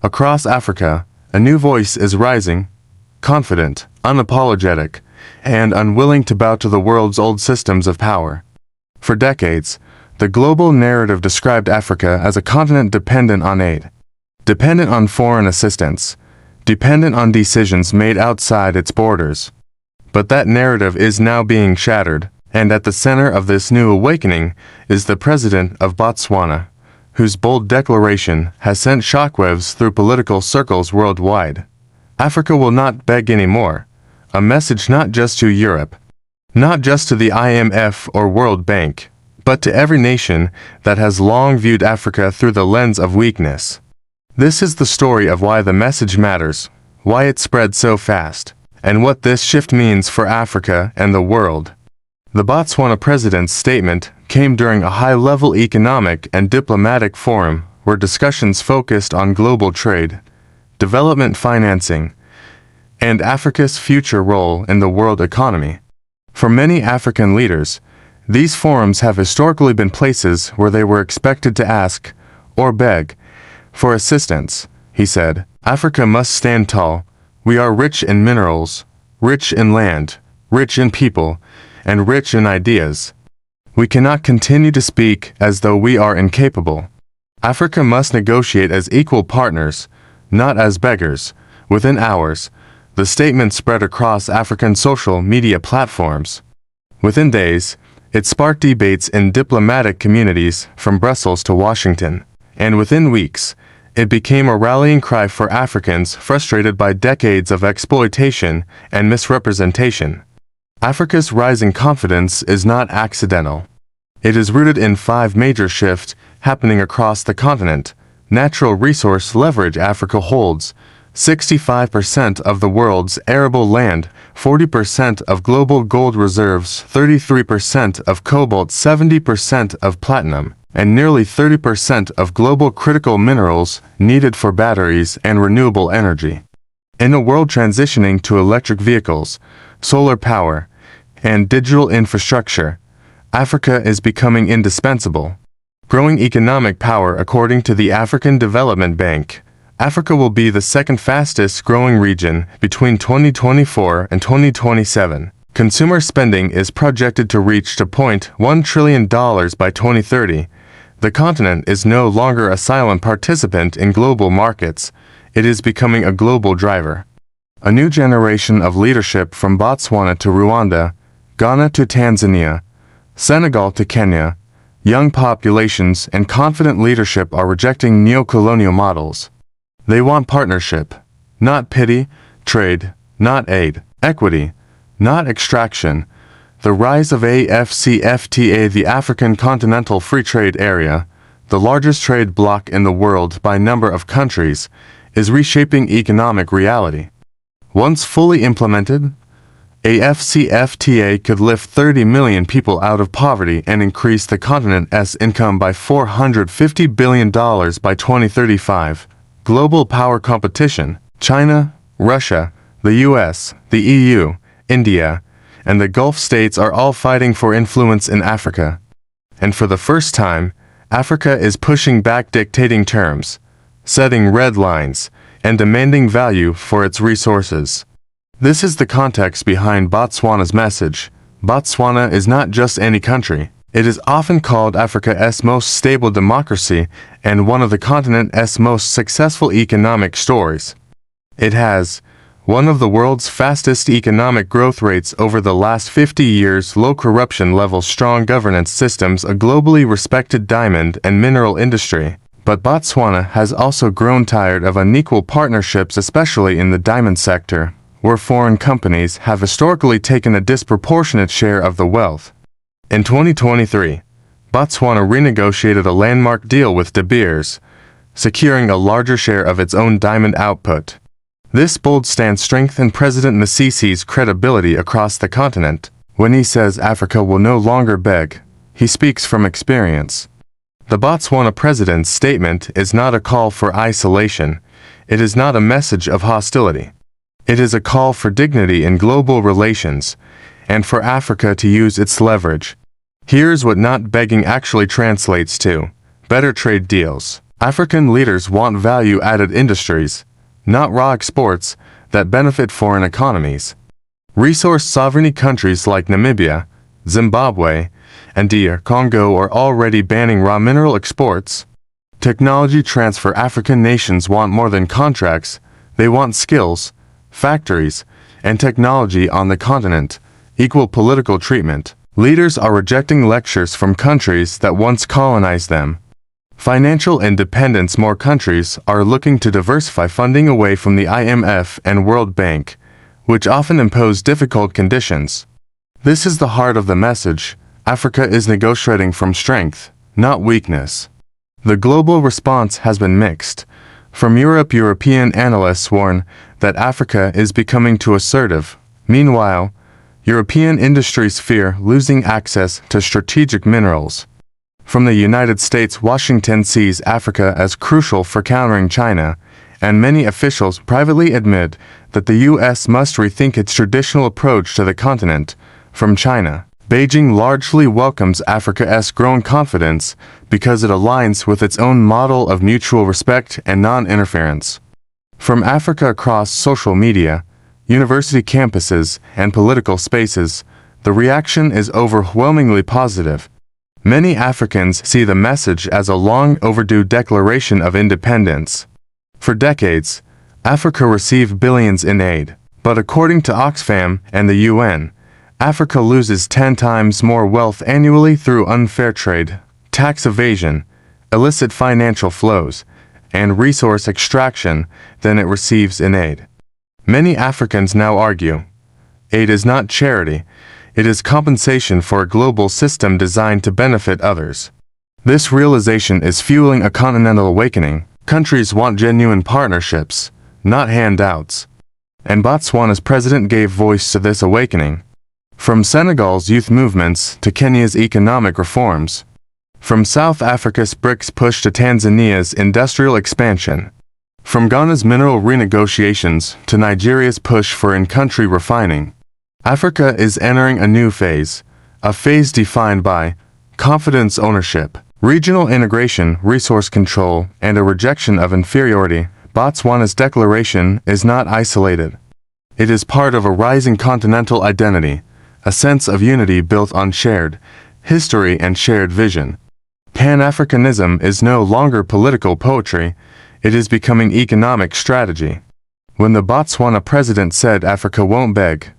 Across Africa, a new voice is rising, confident, unapologetic, and unwilling to bow to the world's old systems of power. For decades, the global narrative described Africa as a continent dependent on aid, dependent on foreign assistance, dependent on decisions made outside its borders. But that narrative is now being shattered, and at the center of this new awakening is the President of Botswana, whose bold declaration has sent shockwaves through political circles worldwide. Africa will not beg anymore, a message not just to Europe, not just to the IMF or World Bank, but to every nation that has long viewed Africa through the lens of weakness. This is the story of why the message matters, why it spread so fast, and what this shift means for Africa and the world. The Botswana President's statement came during a high-level economic and diplomatic forum where discussions focused on global trade, development financing, and Africa's future role in the world economy. For many African leaders, these forums have historically been places where they were expected to ask, or beg, for assistance. He said, "Africa must stand tall. We are rich in minerals, rich in land, rich in people, and rich in ideas. We cannot continue to speak as though we are incapable. Africa must negotiate as equal partners, not as beggars." Within hours, the statement spread across African social media platforms. Within days, it sparked debates in diplomatic communities from Brussels to Washington, and within weeks, it became a rallying cry for Africans frustrated by decades of exploitation and misrepresentation. Africa's rising confidence is not accidental. It is rooted in 5 major shifts happening across the continent. Natural resource leverage. Africa holds 65% of the world's arable land, 40% of global gold reserves, 33% of cobalt, 70% of platinum, and nearly 30% of global critical minerals needed for batteries and renewable energy. In a world transitioning to electric vehicles, solar power, and digital infrastructure, Africa is becoming indispensable. Growing economic power. According to the African Development Bank, Africa will be the second fastest growing region between 2024 and 2027. Consumer spending is projected to reach $2.1 trillion by 2030. The continent is no longer a silent participant in global markets. It is becoming a global driver. A new generation of leadership from Botswana to Rwanda, Ghana to Tanzania, Senegal to Kenya, young populations and confident leadership are rejecting neo-colonial models. They want partnership, not pity, trade, not aid, equity, not extraction. The rise of AfCFTA, the African Continental Free Trade Area, the largest trade bloc in the world by number of countries, is reshaping economic reality. Once fully implemented, AfCFTA could lift 30 million people out of poverty and increase the continent's income by $450 billion by 2035. Global power competition. China, Russia, the US, the EU, India, and the Gulf states are all fighting for influence in Africa. And for the first time, Africa is pushing back, dictating terms, setting red lines, and demanding value for its resources. This is the context behind Botswana's message. Botswana is not just any country. It is often called Africa's most stable democracy and one of the continent's most successful economic stories. It has one of the world's fastest economic growth rates over the last 50 years, low corruption levels, strong governance systems, a globally respected diamond and mineral industry. But Botswana has also grown tired of unequal partnerships, especially in the diamond sector, where foreign companies have historically taken a disproportionate share of the wealth. In 2023, Botswana renegotiated a landmark deal with De Beers, securing a larger share of its own diamond output. This bold stance strengthened President Masisi's credibility across the continent. When he says Africa will no longer beg, he speaks from experience. The Botswana President's statement is not a call for isolation. It is not a message of hostility. It is a call for dignity in global relations, and for Africa to use its leverage. Here's what not begging actually translates to: better trade deals. African leaders want value-added industries, not raw exports, that benefit foreign economies. Resource sovereignty countries like Namibia, Zimbabwe, and DR Congo are already banning raw mineral exports. Technology transfer. African nations want more than contracts, they want skills, factories, and technology on the continent, equal political treatment. Leaders are rejecting lectures from countries that once colonized them. Financial independence. More countries are looking to diversify funding away from the IMF and World Bank, which often impose difficult conditions. This is the heart of the message. Africa is negotiating from strength, not weakness. The global response has been mixed. From Europe, European analysts warn that Africa is becoming too assertive. Meanwhile, European industries fear losing access to strategic minerals. From the United States, Washington sees Africa as crucial for countering China, and many officials privately admit that the U.S. must rethink its traditional approach to the continent. From China, Beijing largely welcomes Africa's growing confidence because it aligns with its own model of mutual respect and non-interference. From Africa, across social media, university campuses, and political spaces, the reaction is overwhelmingly positive. Many Africans see the message as a long overdue declaration of independence. For decades, Africa received billions in aid, but according to Oxfam and the UN, Africa loses 10 times more wealth annually through unfair trade, tax evasion, illicit financial flows, and resource extraction than it receives in aid. Many Africans now argue, aid is not charity, it is compensation for a global system designed to benefit others. This realization is fueling a continental awakening. Countries want genuine partnerships, not handouts. And Botswana's president gave voice to this awakening. From Senegal's youth movements to Kenya's economic reforms. From South Africa's BRICS push to Tanzania's industrial expansion. From Ghana's mineral renegotiations to Nigeria's push for in-country refining. Africa is entering a new phase, a phase defined by confidence, ownership, regional integration, resource control, and a rejection of inferiority. Botswana's declaration is not isolated. It is part of a rising continental identity, a sense of unity built on shared history and shared vision. Pan-Africanism is no longer political poetry, it is becoming economic strategy. When the Botswana president said Africa won't beg,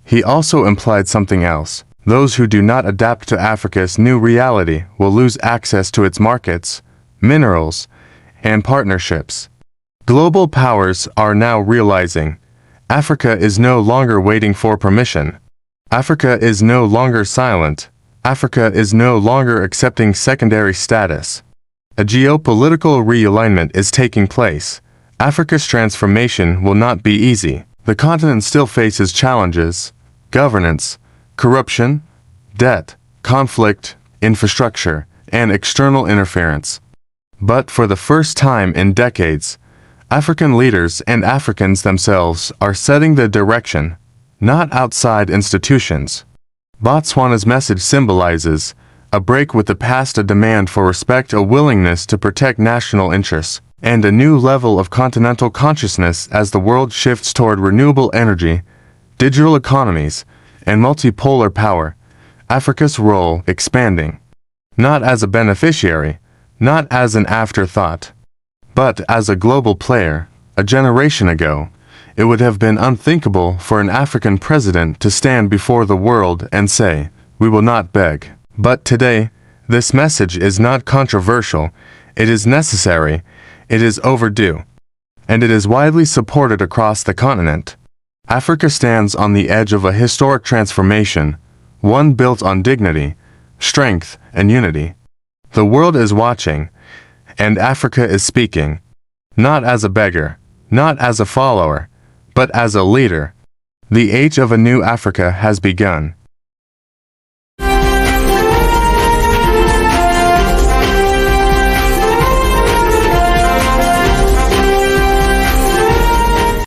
he also implied something else. Those who do not adapt to Africa's new reality will lose access to its markets, minerals, and partnerships. Global powers are now realizing Africa is no longer waiting for permission. Africa is no longer silent. Africa is no longer accepting secondary status. A geopolitical realignment is taking place. Africa's transformation will not be easy. The continent still faces challenges: governance, corruption, debt, conflict, infrastructure, and external interference. But for the first time in decades, African leaders and Africans themselves are setting the direction, not outside institutions. Botswana's message symbolizes a break with the past, a demand for respect, a willingness to protect national interests, and a new level of continental consciousness as the world shifts toward renewable energy, digital economies, and multipolar power. Africa's role expanding, not as a beneficiary, not as an afterthought, but as a global player. A generation ago, it would have been unthinkable for an African president to stand before the world and say, "We will not beg." But today, this message is not controversial, it is necessary, it is overdue, and it is widely supported across the continent. Africa stands on the edge of a historic transformation, one built on dignity, strength, and unity. The world is watching, and Africa is speaking, not as a beggar, not as a follower, but as a leader. The age of a new Africa has begun.